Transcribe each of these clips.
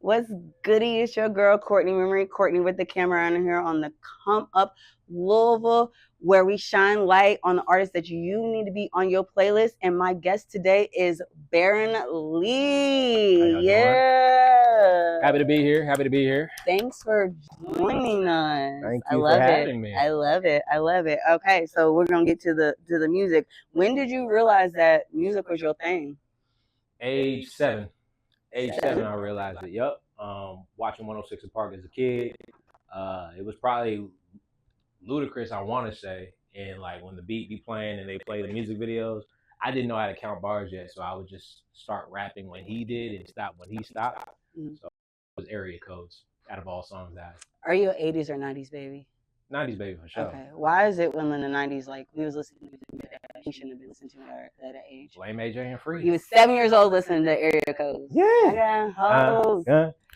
What's goody? It's your girl, Courtney Memory. Courtney with the camera on here on the Come Up Louisville, where we shine light on the artists that you need to be on your playlist. And my guest today is Berran Lee. Yeah. Happy to be here. Happy to be here. Thanks for joining us. Thank I you love for it. having me. I love it. I love it. Okay, so we're gonna get to the music. When did you realize that music was your thing? Age seven, I realized it. Yup. Watching 106 in Park as a kid. It was probably ludicrous, I want to say. And like when the beat be playing and they play the music videos, I didn't know how to count bars yet, so I would just start rapping when he did and stop when he stopped. Mm-hmm. So it was area codes out of all songs that. Are you an 80s or 90s baby? 90s baby for sure. Okay. Why is it when in the 90s, like, we was listening to music that he shouldn't have been listening to at that age? Blame AJ and Free. He was 7 years old listening to area codes. Yeah. Hoes.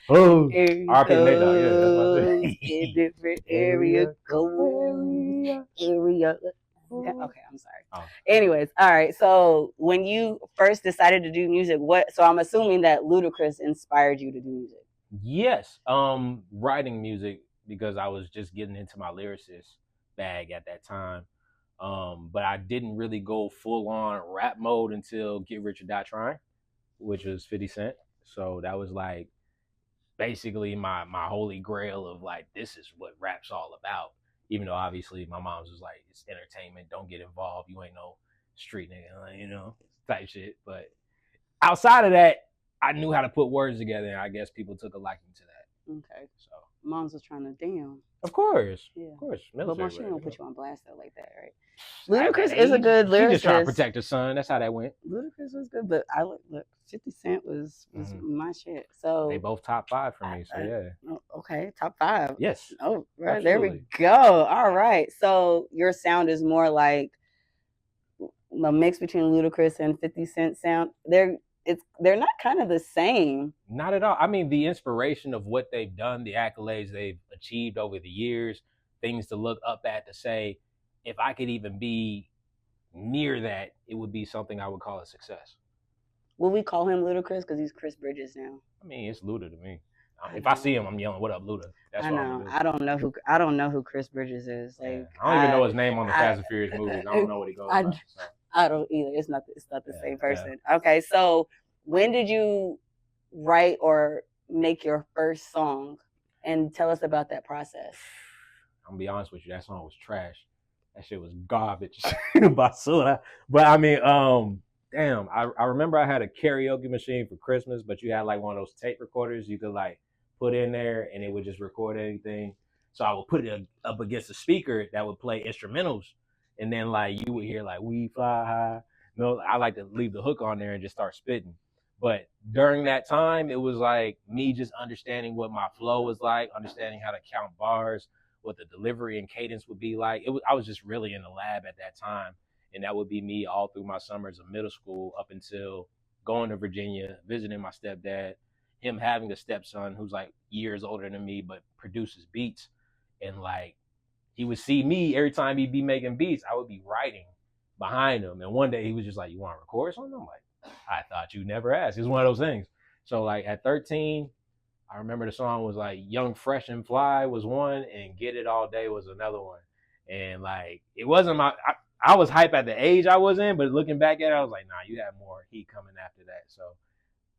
Oh, Area RP Nate Dogg, yeah, that's what I codes. Different area codes. Area. Okay, I'm sorry. Oh. Anyways, all right. So when you first decided to do music, so I'm assuming that Ludacris inspired you to do music. Yes. Writing music because I was just getting into my lyricist bag at that time. But I didn't really go full on rap mode until Get Rich or Die Trying, which was 50 Cent. So that was like basically my holy grail of like, this is what rap's all about. Even though obviously my mom's was like, it's entertainment, don't get involved, you ain't no street nigga, type shit. But outside of that, I knew how to put words together, and I guess people took a liking to that. Okay. So mom's was trying to damn. Of course. Yeah. Of course. But mom, she don't put you on blast though like that, right? Ludacris is a good lyricist. She just trying to protect her son. That's how that went. Ludacris was good, but look, 50 Cent was my shit. So they both top 5 for me. So yeah. Okay, top 5. Yes. Oh, right. There we go. All right. So your sound is more like a mix between Ludacris and 50 Cent sound. They're not kind of the same. Not at all. I mean, the inspiration of what they've done, the accolades they've achieved over the years, things to look up at to say, if I could even be near that, it would be something I would call a success. Will we call him Ludacris because he's Chris Bridges now? I mean, it's Luda to me. If I see him, I'm yelling, "What up, Luda?" That's I know. What I don't know who Chris Bridges is. Like, yeah. I don't even know his name on the Fast and Furious movies. I don't know what he goes by. So. I don't either. It's not the same person. Yeah. Okay, so when did you write or make your first song? And tell us about that process. I'm gonna be honest with you, that song was trash. That shit was garbage. Basura. But I mean, damn, I remember I had a karaoke machine for Christmas, but you had like one of those tape recorders you could like put in there and it would just record anything. So I would put it up against a speaker that would play instrumentals. And then like you would hear like "We Fly High." I like to leave the hook on there and just start spitting. But during that time, it was like me just understanding what my flow was like, understanding how to count bars, what the delivery and cadence would be like. I was just really in the lab at that time. And that would be me all through my summers of middle school up until going to Virginia, visiting my stepdad, him having a stepson who's like years older than me, but produces beats. And like, he would see me every time he'd be making beats, I would be writing behind him. And one day he was just like, "You want to record something?" I'm like, "I thought you'd never ask." It's one of those things. So like at 13, I remember the song was like "Young, Fresh, and Fly" was one, and "Get It All Day" was another one. And like, it wasn't I was hype at the age I was in, but looking back at it, I was like, nah, you have more heat coming after that. So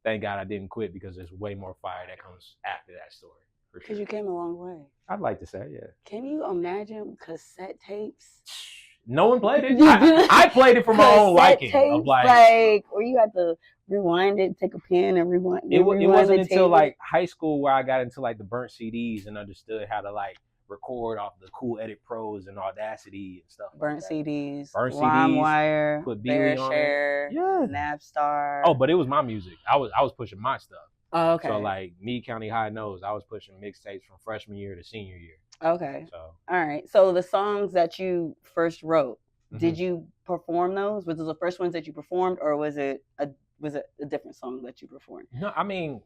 thank God I didn't quit because there's way more fire that comes after that story. Because you came a long way. I'd like to say, yeah. Can you imagine cassette tapes? No one played it. I played it for my own liking. Tapes, of like, or you had to rewind it, take a pen and rewind it. It wasn't until like high school where I got into like the burnt CDs and understood how to like record off the Cool Edit Pros and Audacity and stuff. Burnt like CDs, LimeWire, put Bear Share, Napstar. Oh, but it was my music. I was pushing my stuff. Oh, okay. So like Meade County High knows I was pushing mixtapes from freshman year to senior year. Okay. So all right. So the songs that you first wrote, did you perform those? Was it the first ones that you performed, or was it a different song that you performed? No, I mean,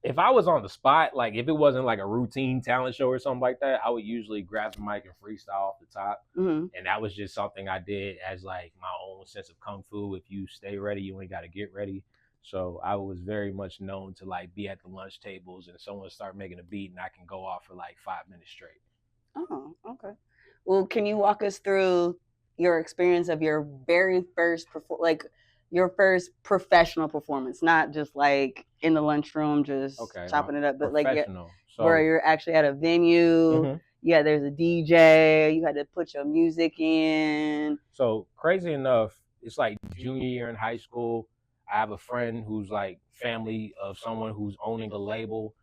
if I was on the spot, like if it wasn't like a routine talent show or something like that, I would usually grab the mic and freestyle off the top. And that was just something I did as like my own sense of kung fu. If you stay ready, you ain't got to get ready. So I was very much known to like be at the lunch tables and someone start making a beat and I can go off for like 5 minutes straight. Oh, okay. Well, can you walk us through your experience of your very first like your first professional performance, not just like in the lunchroom just Okay, my chopping it up, but like professional. where So you're actually at a venue. mhm. Yeah, there's a DJ. You had to put your music in. So crazy enough, it's like junior year in high school. I have a friend who's like family of someone who's owning a label,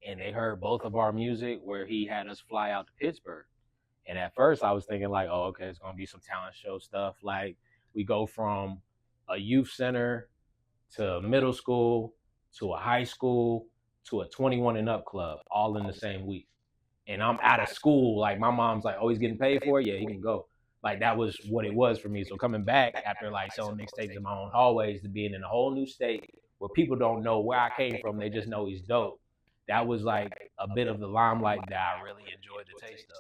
and they heard both of our music where he had us fly out to Pittsburgh. And at first, I was thinking like, oh, okay, it's gonna be some talent show stuff. Like we go from a youth center to middle school to a high school to a 21 and up club, all in the same week. And I'm out of school. Like my mom's like, oh, he's getting paid for it. Yeah, he can go. Like that was what it was for me. So coming back after like selling mixtapes in my own hallways to being in a whole new state where people don't know where I came from, they just know he's dope. That was like a bit of the limelight that I really enjoyed the taste of.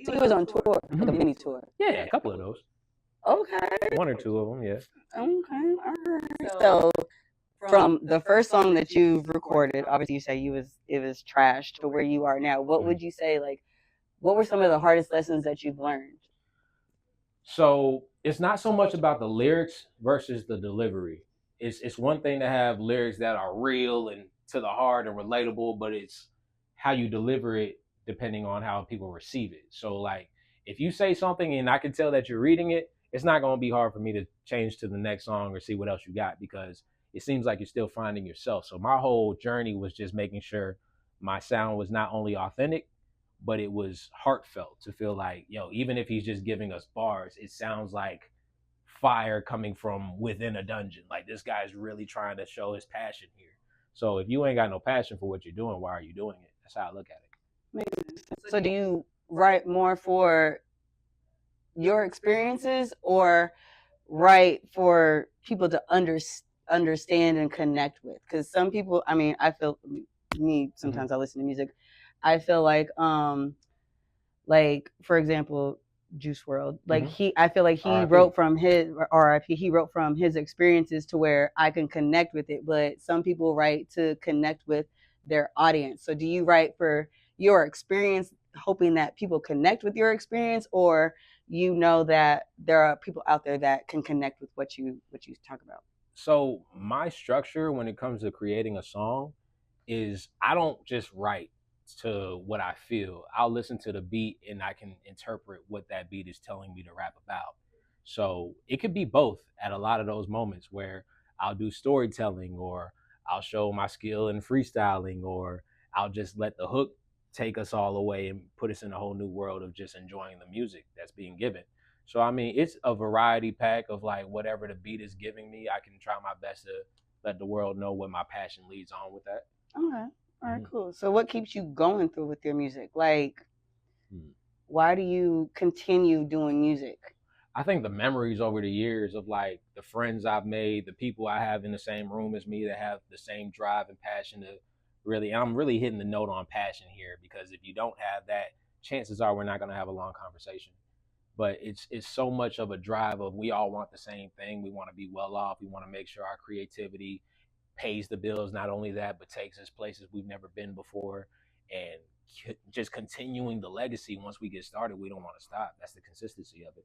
So you was on tour, like a mini tour. Yeah, a couple of those. Okay. One or two of them, yeah. Okay. All right. So from the first song that you've recorded, obviously you say it was trash to where you are now. What would you say, like, what were some of the hardest lessons that you've learned? So it's not so much about the lyrics versus the delivery. It's one thing to have lyrics that are real and to the heart and relatable, but it's how you deliver it depending on how people receive it. So like if you say something and I can tell that you're reading it, it's not gonna be hard for me to change to the next song or see what else you got because it seems like you're still finding yourself. So my whole journey was just making sure my sound was not only authentic, but it was heartfelt to feel like, yo, even if he's just giving us bars, it sounds like fire coming from within a dungeon. Like this guy's really trying to show his passion here. So if you ain't got no passion for what you're doing, why are you doing it? That's how I look at it. So do you write more for your experiences or write for people to understand and connect with? Because some people, I mean, I feel me sometimes I listen to music. I feel like for example, Juice World. Like I feel like he R.I.P. wrote from his RIP. He wrote from his experiences to where I can connect with it. But some people write to connect with their audience. So do you write for your experience, hoping that people connect with your experience, or you know that there are people out there that can connect with what you talk about? So my structure when it comes to creating a song is I don't just write to what I feel. I'll listen to the beat and I can interpret what that beat is telling me to rap about. So it could be both at a lot of those moments where I'll do storytelling or I'll show my skill in freestyling or I'll just let the hook take us all away and put us in a whole new world of just enjoying the music that's being given. So I mean, it's a variety pack of like whatever the beat is giving me. I can try my best to let the world know what my passion leads on with that. Okay. All right, cool. So what keeps you going through with your music? Like, why do you continue doing music? I think the memories over the years of like the friends I've made, the people I have in the same room as me that have the same drive and passion to really, I'm really hitting the note on passion here because if you don't have that, chances are we're not going to have a long conversation. But it's so much of a drive of we all want the same thing. We want to be well off. We want to make sure our creativity pays the bills. Not only that, but takes us places we've never been before, and just continuing the legacy. Once we get started, we don't want to stop. That's the consistency of it.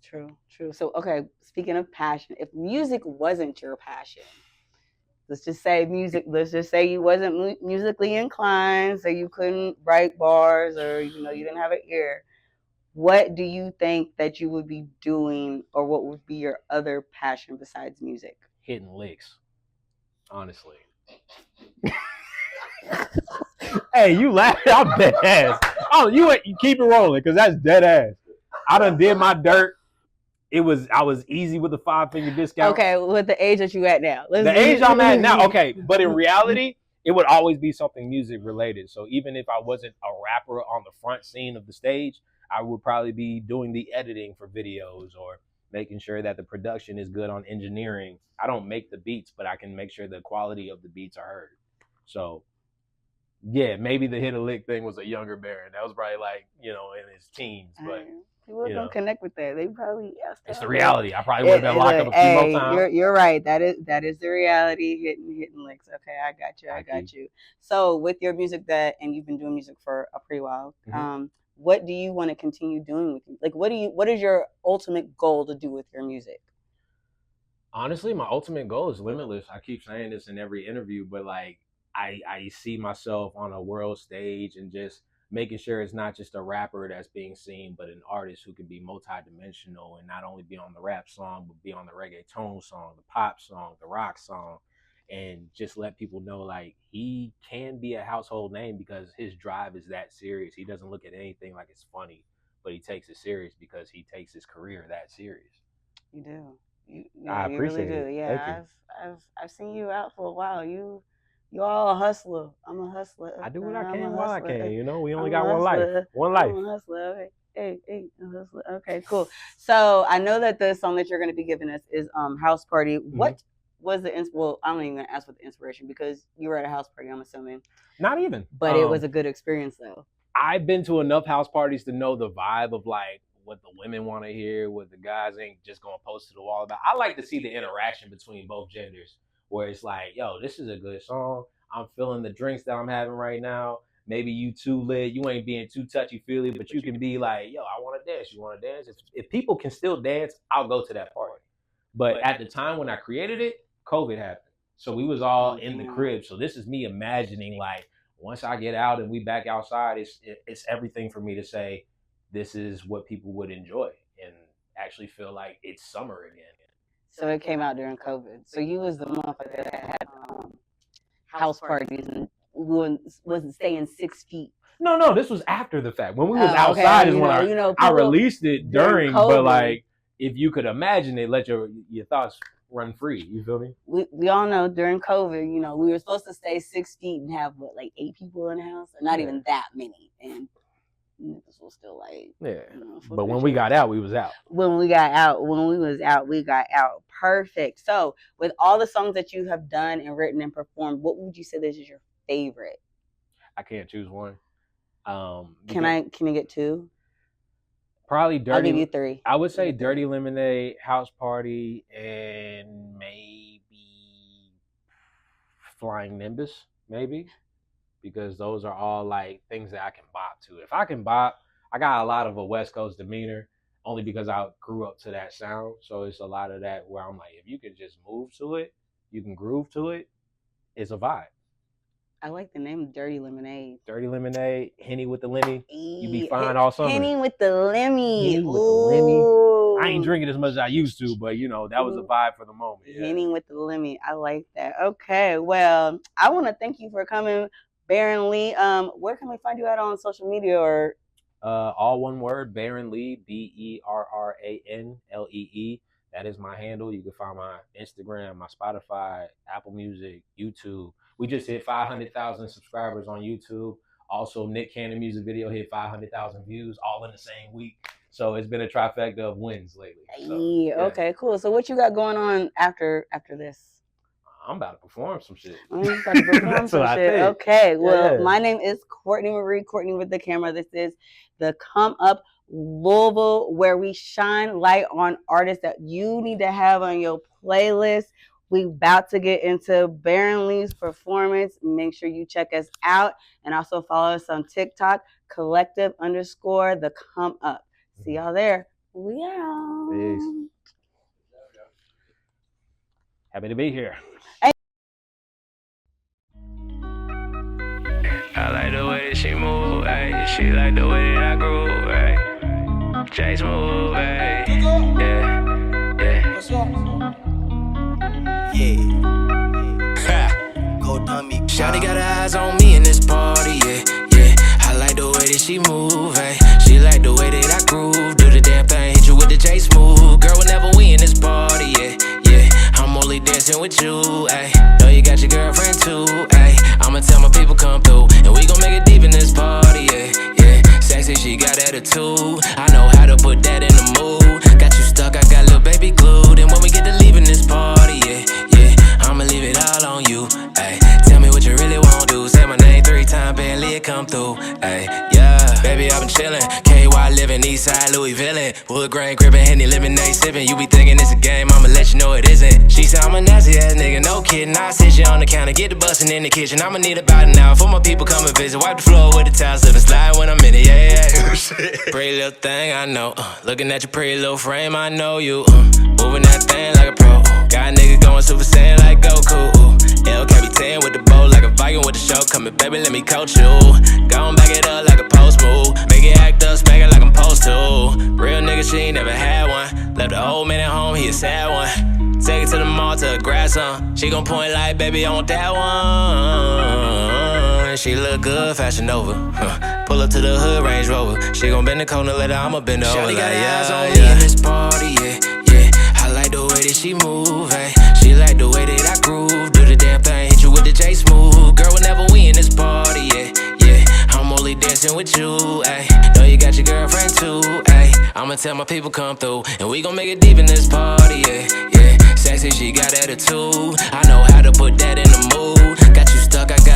True, true. So, okay, speaking of passion, if music wasn't your passion, let's just say you wasn't musically inclined, so you couldn't write bars or, you didn't have an ear, what do you think that you would be doing or what would be your other passion besides music? Hitting licks, honestly. Hey, you laughing? I'm dead ass. Oh, you keep it rolling because that's dead ass. I done did my dirt. I was easy with the 5-finger discount. Okay, with the age that you at now. The age I'm at now, okay. But in reality, it would always be something music related. So even if I wasn't a rapper on the front scene of the stage, I would probably be doing the editing for videos or making sure that the production is good on engineering. I don't make the beats, but I can make sure the quality of the beats are heard. So yeah, maybe the hit a lick thing was a younger Berran. That was probably like, in his teens, but People don't connect with that. They probably it's the reality. I probably would have been locked up a few more times. You're right. That is the reality. Hitting licks. Okay, I got you. So with your music and you've been doing music for a pretty while. Mm-hmm. What do you want to continue doing with you? Like, what is your ultimate goal to do with your music? Honestly, my ultimate goal is limitless. I keep saying this in every interview, but like I see myself on a world stage and just making sure it's not just a rapper that's being seen, but an artist who can be multidimensional and not only be on the rap song, but be on the reggaeton song, the pop song, the rock song, and just let people know like he can be a household name because his drive is that serious. He doesn't look at anything like it's funny, but he takes it serious because he takes his career that serious. You do. I appreciate really do. Yeah, I've seen you out for a while. You're all a hustler. I'm a hustler. I do what I can while I can. You know, we only got one life. One life. I'm a hustler. Hey, I'm a hustler. Okay, cool. So I know that the song that you're going to be giving us is House Party. Mm-hmm. What was the well, I'm not even going to ask what the inspiration because you were at a house party, I'm assuming. Not even. But it was a good experience though. I've been to enough house parties to know the vibe of like what the women want to hear, what the guys ain't just going to post to the wall about. I like to see the interaction between both genders where it's like, yo, this is a good song. I'm feeling the drinks that I'm having right now. Maybe you too lit. You ain't being too touchy-feely, but you can be like, yo, I want to dance. You want to dance? If people can still dance, I'll go to that party. But at the time when I created it, COVID happened. So we was all in the crib. So this is me imagining like, once I get out and we back outside, it's everything for me to say, this is what people would enjoy and actually feel like it's summer again. So it came out during COVID. So you was the motherfucker that had house parties and wasn't staying 6 feet. No, this was after the fact. When we was outside is when I released it during but like if you could imagine it, let your thoughts run free. You feel me? We all know during COVID, we were supposed to stay 6 feet and have like 8 people in the house, or not even that many. And niggas was still like, but when we got out, we was out. When we got out, we got out. Perfect. So with all the songs that you have done and written and performed, what would you say this is your favorite? I can't choose one. Can I get two? Probably Dirty. I'll give you three. I would say Dirty Lemonade, House Party, and maybe Flying Nimbus, maybe. Because those are all like things that I can bop to. If I can bop, I got a lot of a West Coast demeanor only because I grew up to that sound. So it's a lot of that where I'm like, if you can just move to it, you can groove to it, it's a vibe. I like the name Dirty Lemonade. Dirty Lemonade, Henny with the Lemmy. You be fine all summer. Henny with the Lemmy. I ain't drinking as much as I used to, but that was a vibe for the moment. Yeah. Henny with the Lemmy. I like that. Okay, well, I want to thank you for coming, Berran Lee. Where can we find you at on social media or? All one word, Berran Lee, BERRANLEE. That is my handle. You can find my Instagram, my Spotify, Apple Music, YouTube. We just hit 500,000 subscribers on YouTube. Also, Nick Cannon music video hit 500,000 views all in the same week. So it's been a trifecta of wins lately. So, yeah. Okay, cool. So what you got going on after this? I'm about to perform some shit. That's what I think. Okay, well, my name is Courtney Marie, Courtney with the camera. This is the Come Up Louisville, where we shine light on artists that you need to have on your playlist. We about to get into Berran Lee's performance. Make sure you check us out and also follow us on TikTok, collective_the Come Up. See y'all there. We out. Peace. Happy to be here. I like the way that she move, ay. She like the way that I groove, ay. J smooth, ay. Yeah. What's up? Yeah. Go dummy. Shawty got her eyes on me in this party, yeah. I like the way that she move, ay. She like the way that I groove. Do the damn thing, hit you with the J smooth. Girl, whenever we in this party, yeah. I'm only dancing with you, ay. Know you got your girlfriend too, ay. I'ma tell my people come through, and we gon' make it deep in this party, yeah. Sexy, she got attitude. I know how to put that in the mood. Got you stuck, I got little baby glued. And when we get to leaving this party, yeah. I'ma leave it all on you, ay. Tell me what you really want to do. Say my name 3 times, barely it come through, ay. Yeah, baby, I've been chillin'. KY living Eastside, Louisville. Wood grain gripping, Henny lemonade sipping. You be thinking it's a game, I'ma let you know it isn't. She said I'm a nasty ass nigga, no kidding. I sit you on the counter, get the bustin' in the kitchen. I'ma need about an hour for my people come and visit. Wipe the floor with the towel, slip and slide when I'm in it, yeah. Pretty little thing, I know. Looking at your pretty little frame, I know you. Moving that thing like a pro. Got a nigga going Super Saiyan like Goku. El Capitan with the bow like a Viking with the show. Coming, baby, let me coach you. Gon' back it up like a post move. Make it act up, smack it like I'm supposed to. Real nigga, she ain't never had one. Left the old man at home, he a sad one. Take it to the mall to grab some. She gon' point like, baby, I want that one. She look good, Fashion Nova. Pull up to the hood, Range Rover. She gon' bend the corner, let her, I'ma bend over. Shawty got eyes on me in this party, yeah, yeah. I like the way that she move, ayy. She like the way that I groove. Do the damn thing, hit you with the J smooth. Girl, whenever we in this party, yeah, yeah. I'm only dancing with you, ayy. Know you got your girlfriend too, ayy. I'ma tell my people come through, and we gon' make it deep in this party, yeah, yeah. Sexy, she got attitude. I know how to put that in the mood. Got you stuck, I got